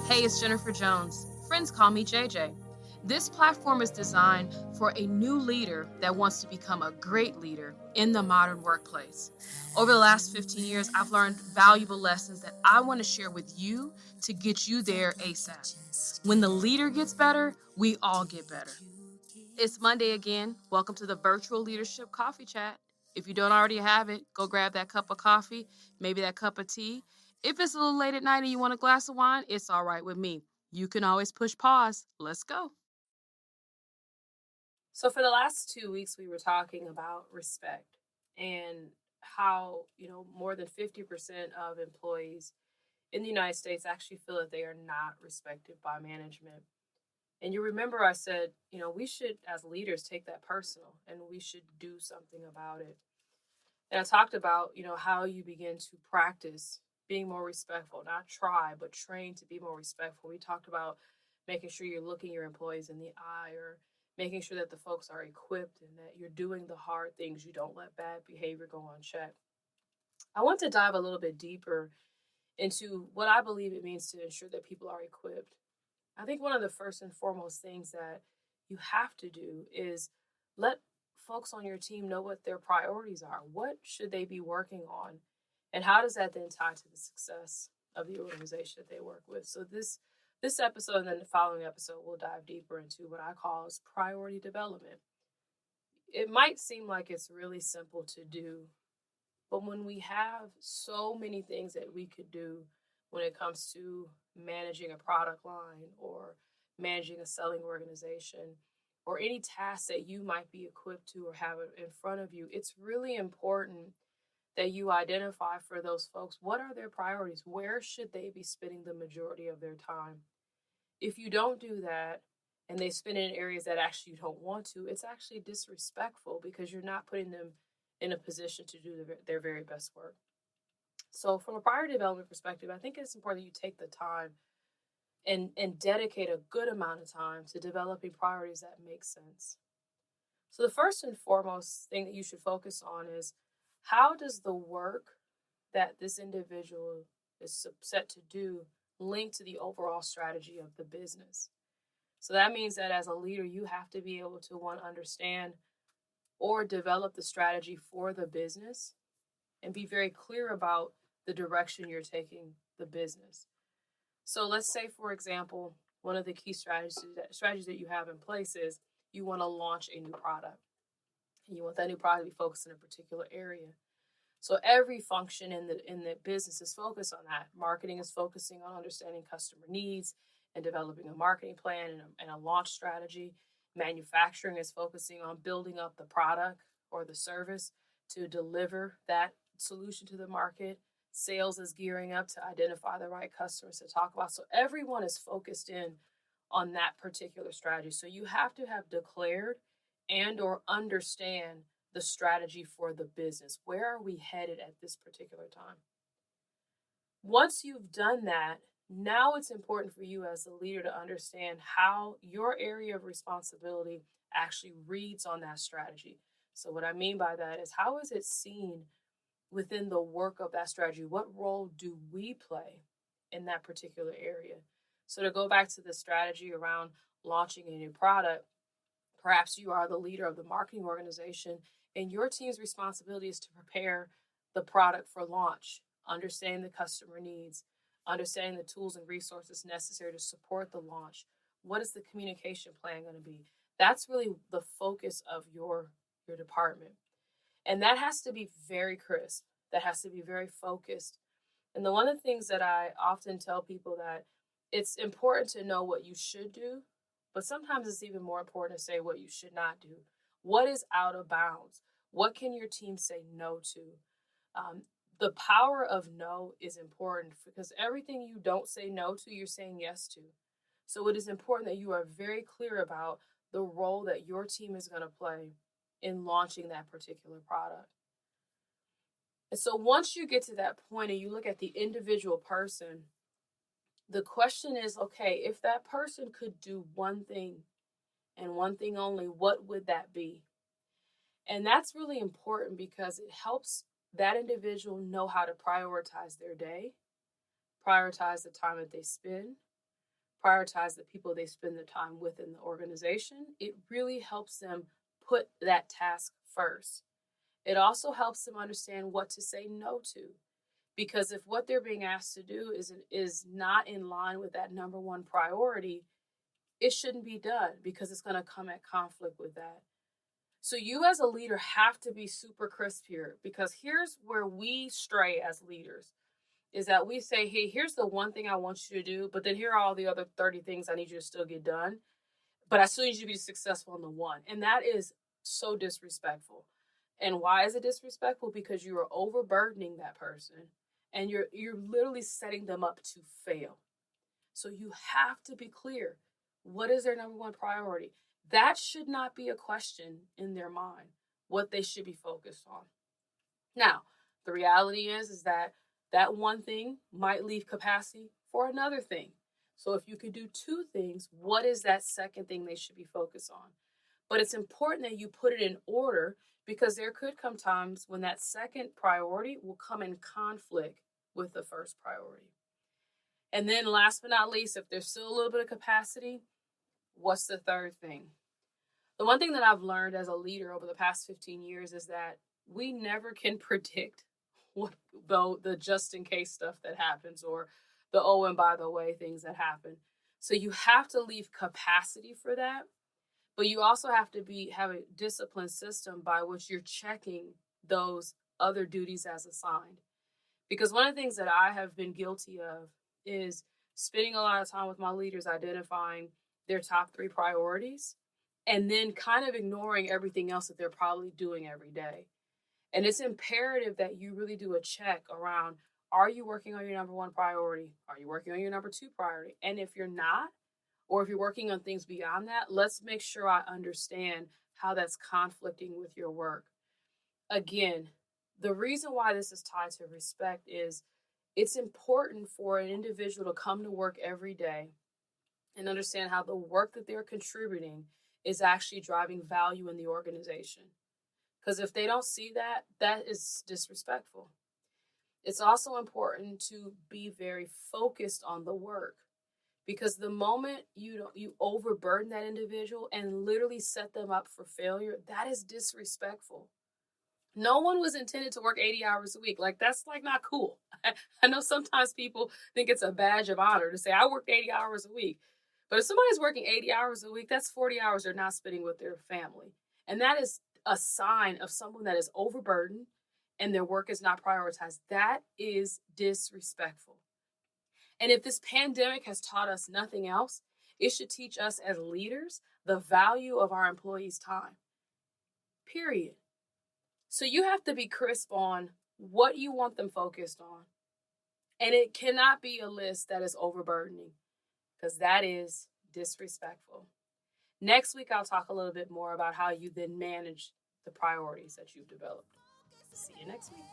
Hey, it's Jennifer Jones. Friends call me JJ. This platform is designed for a new leader that wants to become a great leader in the modern workplace. Over the last 15 years, I've learned valuable lessons that I want to share with you to get you there ASAP. When the leader gets better, we all get better. It's Monday again. Welcome to the Virtual Leadership Coffee Chat. If you don't already have it, go grab that cup of coffee, maybe that cup of tea. If it's a little late at night and you want a glass of wine, it's all right with me. You can always push pause. Let's go. So, for the last 2 weeks, we were talking about respect and how, more than 50% of employees in the United States actually feel that they are not respected by management. And you remember I said, we should, as leaders, take that personal and we should do something about it. And I talked about, how you begin to practice being more respectful, not try, but train to be more respectful. We talked about making sure you're looking your employees in the eye, or making sure that the folks are equipped and that you're doing the hard things. You don't let bad behavior go unchecked. I want to dive a little bit deeper into what I believe it means to ensure that people are equipped. I think one of the first and foremost things that you have to do is let folks on your team know what their priorities are. What should they be working on? And how does that then tie to the success of the organization that they work with? So this episode and then the following episode, we'll dive deeper into what I call as priority development. It might seem like it's really simple to do, but when we have so many things that we could do when it comes to managing a product line or managing a selling organization or any task that you might be equipped to or have in front of you, it's really important that you identify for those folks, what are their priorities? Where should they be spending the majority of their time? If you don't do that and they spend it in areas that actually you don't want to, it's actually disrespectful because you're not putting them in a position to do their very best work. So from a priority development perspective, I think it's important that you take the time and dedicate a good amount of time to developing priorities that make sense. So the first and foremost thing that you should focus on is, how does the work that this individual is set to do link to the overall strategy of the business? So that means that as a leader, you have to be able to, one, understand or develop the strategy for the business and be very clear about the direction you're taking the business. So let's say, for example, one of the key strategies that you have in place is you want to launch a new product. And you want that new product to be focused in a particular area. So every function in the business is focused on that. Marketing is focusing on understanding customer needs and developing a marketing plan and a launch strategy. Manufacturing is focusing on building up the product or the service to deliver that solution to the market. Sales is gearing up to identify the right customers to talk about. So everyone is focused in on that particular strategy. So you have to have declared and or understand the strategy for the business. Where are we headed at this particular time? Once you've done that, now it's important for you as a leader to understand how your area of responsibility actually reads on that strategy. So what I mean by that is, how is it seen within the work of that strategy? What role do we play in that particular area? So to go back to the strategy around launching a new product, perhaps you are the leader of the marketing organization and your team's responsibility is to prepare the product for launch, understanding the customer needs, understanding the tools and resources necessary to support the launch. What is the communication plan going to be? That's really the focus of your department. And that has to be very crisp. That has to be very focused. And one of the things that I often tell people, that it's important to know what you should do, but sometimes it's even more important to say what you should not do. What is out of bounds? What can your team say no to? The power of no is important because everything you don't say no to, you're saying yes to. So it is important that you are very clear about the role that your team is going to play in launching that particular product. And so once you get to that point and you look at the individual person, the question is, okay, if that person could do one thing and one thing only, what would that be? And that's really important because it helps that individual know how to prioritize their day, prioritize the time that they spend, prioritize the people they spend the time with in the organization, it really helps them put that task first. It also helps them understand what to say no to. Because if what they're being asked to do is not in line with that number one priority, it shouldn't be done because it's going to come at conflict with that. So you as a leader have to be super crisp here, because here's where we stray as leaders is that we say, hey, here's the one thing I want you to do, but then here are all the other 30 things I need you to still get done. But I still need you to be successful in the one. And that is so disrespectful. And why is it disrespectful? Because you are overburdening that person and you're literally setting them up to fail. So you have to be clear. What is their number one priority? That should not be a question in their mind, what they should be focused on. Now, the reality is that one thing might leave capacity for another thing. So if you could do two things, what is that second thing they should be focused on? But it's important that you put it in order, because there could come times when that second priority will come in conflict with the first priority. And then last but not least, if there's still a little bit of capacity, what's the third thing? The one thing that I've learned as a leader over the past 15 years is that we never can predict what the just in case stuff that happens, or the oh and by the way things that happen. So you have to leave capacity for that, but you also have to have a disciplined system by which you're checking those other duties as assigned. Because one of the things that I have been guilty of is spending a lot of time with my leaders identifying their top 3 priorities and then kind of ignoring everything else that they're probably doing every day. And it's imperative that you really do a check around, are you working on your number 1 priority? Are you working on your number 2 priority? And if you're not, or if you're working on things beyond that, let's make sure I understand how that's conflicting with your work. Again, the reason why this is tied to respect is it's important for an individual to come to work every day and understand how the work that they're contributing is actually driving value in the organization. Because if they don't see that, that is disrespectful. It's also important to be very focused on the work, because the moment you overburden that individual and literally set them up for failure, that is disrespectful. No one was intended to work 80 hours a week. That's not cool. I know sometimes people think it's a badge of honor to say, I worked 80 hours a week. But if somebody's working 80 hours a week, that's 40 hours they're not spending with their family. And that is a sign of someone that is overburdened and their work is not prioritized. That is disrespectful. And if this pandemic has taught us nothing else, it should teach us as leaders the value of our employees' time. Period. So you have to be crisp on what you want them focused on. And it cannot be a list that is overburdening, because that is disrespectful. Next week, I'll talk a little bit more about how you then manage the priorities that you've developed. See you next week.